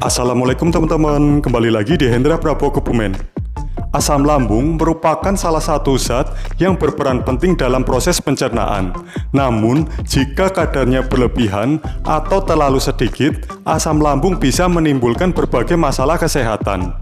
Assalamualaikum teman-teman, kembali lagi di Hendra Prabowo Kebumen. Asam lambung merupakan salah satu zat yang berperan penting dalam proses pencernaan. Namun, jika kadarnya berlebihan atau terlalu sedikit, asam lambung bisa menimbulkan berbagai masalah kesehatan.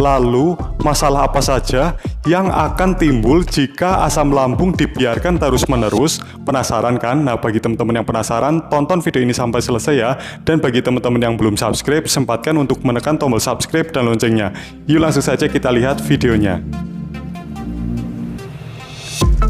Lalu, masalah apa saja yang akan timbul jika asam lambung dibiarkan terus-menerus? Penasaran kan? Nah, bagi teman-teman yang penasaran, tonton video ini sampai selesai ya. Dan bagi teman-teman yang belum subscribe, sempatkan untuk menekan tombol subscribe dan loncengnya. Yuk langsung saja kita lihat videonya.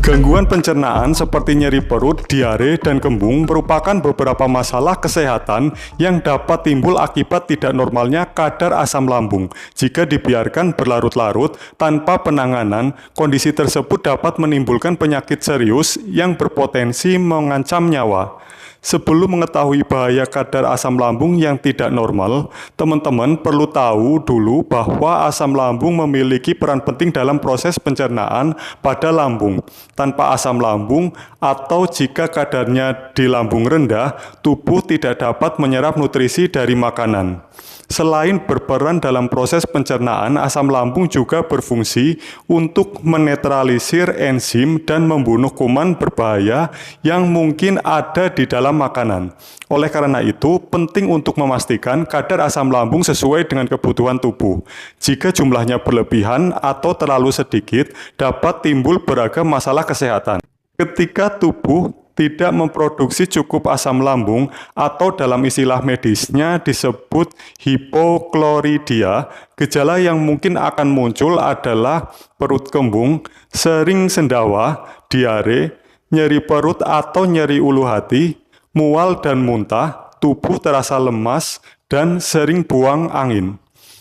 Gangguan pencernaan seperti nyeri perut, diare, dan kembung merupakan beberapa masalah kesehatan yang dapat timbul akibat tidak normalnya kadar asam lambung. Jika dibiarkan berlarut-larut tanpa penanganan, kondisi tersebut dapat menimbulkan penyakit serius yang berpotensi mengancam nyawa. Sebelum mengetahui bahaya kadar asam lambung yang tidak normal, teman-teman perlu tahu dulu bahwa asam lambung memiliki peran penting dalam proses pencernaan pada lambung. Tanpa asam lambung atau jika kadarnya di lambung rendah, tubuh tidak dapat menyerap nutrisi dari makanan. Selain berperan dalam proses pencernaan, asam lambung juga berfungsi untuk menetralisir enzim dan membunuh kuman berbahaya yang mungkin ada di dalam makanan. Oleh karena itu, penting untuk memastikan kadar asam lambung sesuai dengan kebutuhan tubuh. Jika jumlahnya berlebihan atau terlalu sedikit, dapat timbul beragam masalah kesehatan. Ketika tubuh tidak memproduksi cukup asam lambung atau dalam istilah medisnya disebut hipokloridia, gejala yang mungkin akan muncul adalah perut kembung, sering sendawa, diare, nyeri perut atau nyeri ulu hati, mual dan muntah, tubuh terasa lemas, dan sering buang angin.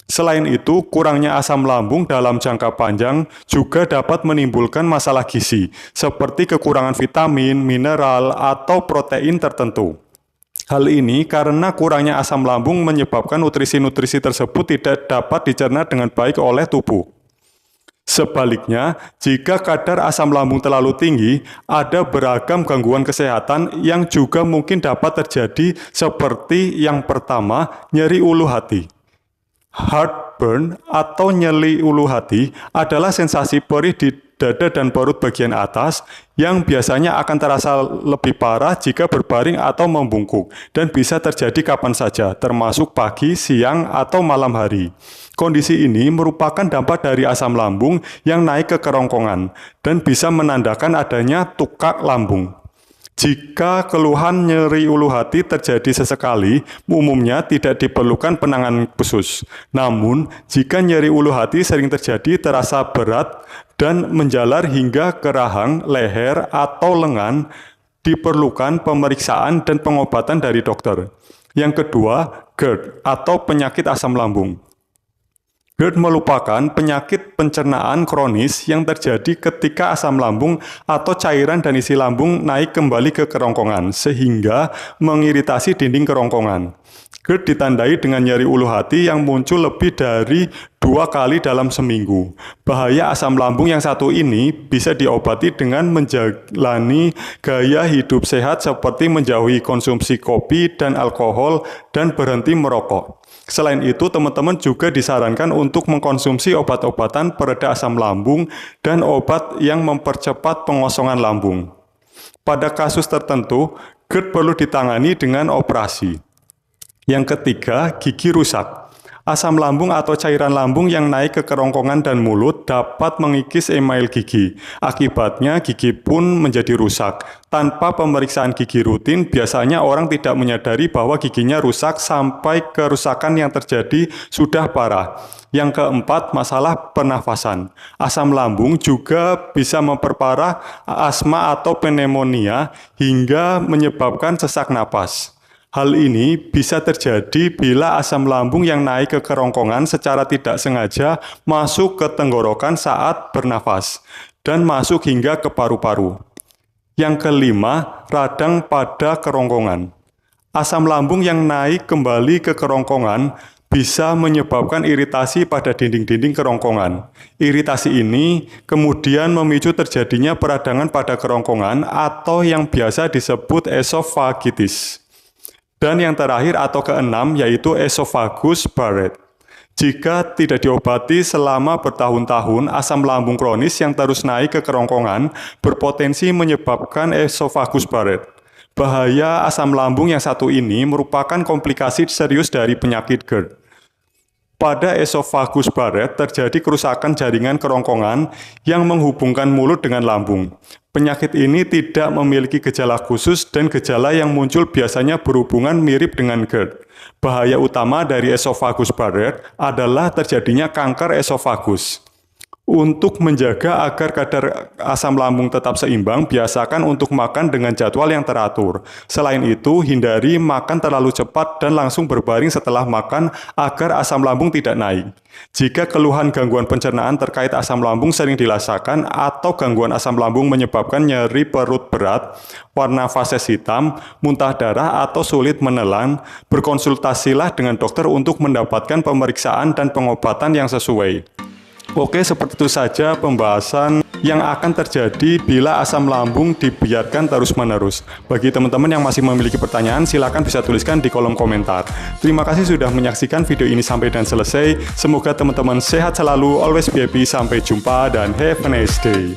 Selain itu, kurangnya asam lambung dalam jangka panjang juga dapat menimbulkan masalah gizi, seperti kekurangan vitamin, mineral, atau protein tertentu. Hal ini karena kurangnya asam lambung menyebabkan nutrisi-nutrisi tersebut tidak dapat dicerna dengan baik oleh tubuh. Sebaliknya, jika kadar asam lambung terlalu tinggi, ada beragam gangguan kesehatan yang juga mungkin dapat terjadi seperti yang pertama, nyeri ulu hati. Heartburn atau nyeri ulu hati adalah sensasi perih di dada dan perut bagian atas yang biasanya akan terasa lebih parah jika berbaring atau membungkuk dan bisa terjadi kapan saja, termasuk pagi, siang, atau malam hari. Kondisi ini merupakan dampak dari asam lambung yang naik ke kerongkongan dan bisa menandakan adanya tukak lambung. Jika keluhan nyeri ulu hati terjadi sesekali, umumnya tidak diperlukan penanganan khusus. Namun, jika nyeri ulu hati sering terjadi terasa berat dan menjalar hingga ke rahang, leher, atau lengan, diperlukan pemeriksaan dan pengobatan dari dokter. Yang kedua, GERD atau penyakit asam lambung. GERD merupakan penyakit pencernaan kronis yang terjadi ketika asam lambung atau cairan dan isi lambung naik kembali ke kerongkongan, sehingga mengiritasi dinding kerongkongan. GERD ditandai dengan nyeri ulu hati yang muncul lebih dari 2 kali dalam seminggu. Bahaya asam lambung yang satu ini bisa diobati dengan menjalani gaya hidup sehat seperti menjauhi konsumsi kopi dan alkohol dan berhenti merokok. Selain itu, teman-teman juga disarankan untuk mengkonsumsi obat-obatan pereda asam lambung dan obat yang mempercepat pengosongan lambung. Pada kasus tertentu, GERD perlu ditangani dengan operasi. Yang ketiga, gigi rusak. Asam lambung atau cairan lambung yang naik ke kerongkongan dan mulut dapat mengikis email gigi. Akibatnya, gigi pun menjadi rusak. Tanpa pemeriksaan gigi rutin, biasanya orang tidak menyadari bahwa giginya rusak sampai kerusakan yang terjadi sudah parah. Yang keempat, masalah pernafasan. Asam lambung juga bisa memperparah asma atau pneumonia hingga menyebabkan sesak napas. Hal ini bisa terjadi bila asam lambung yang naik ke kerongkongan secara tidak sengaja masuk ke tenggorokan saat bernafas dan masuk hingga ke paru-paru. Yang kelima, radang pada kerongkongan. Asam lambung yang naik kembali ke kerongkongan bisa menyebabkan iritasi pada dinding-dinding kerongkongan. Iritasi ini kemudian memicu terjadinya peradangan pada kerongkongan atau yang biasa disebut esofagitis. Dan yang terakhir atau keenam yaitu esophagus Barrett. Jika tidak diobati selama bertahun-tahun, asam lambung kronis yang terus naik ke kerongkongan berpotensi menyebabkan esophagus Barrett. Bahaya asam lambung yang satu ini merupakan komplikasi serius dari penyakit GERD. Pada esophagus Barrett terjadi kerusakan jaringan kerongkongan yang menghubungkan mulut dengan lambung. Penyakit ini tidak memiliki gejala khusus dan gejala yang muncul biasanya berhubungan mirip dengan GERD. Bahaya utama dari esophagus Barrett adalah terjadinya kanker esofagus. Untuk menjaga agar kadar asam lambung tetap seimbang, biasakan untuk makan dengan jadwal yang teratur. Selain itu, hindari makan terlalu cepat dan langsung berbaring setelah makan agar asam lambung tidak naik. Jika keluhan gangguan pencernaan terkait asam lambung sering dirasakan atau gangguan asam lambung menyebabkan nyeri perut berat, warna fases hitam, muntah darah atau sulit menelan, berkonsultasilah dengan dokter untuk mendapatkan pemeriksaan dan pengobatan yang sesuai. Oke, seperti itu saja pembahasan yang akan terjadi bila asam lambung dibiarkan terus-menerus. Bagi teman-teman yang masih memiliki pertanyaan, silakan bisa tuliskan di kolom komentar. Terima kasih sudah menyaksikan video ini sampai dan selesai. Semoga teman-teman sehat selalu, always be happy, sampai jumpa, dan have a nice day.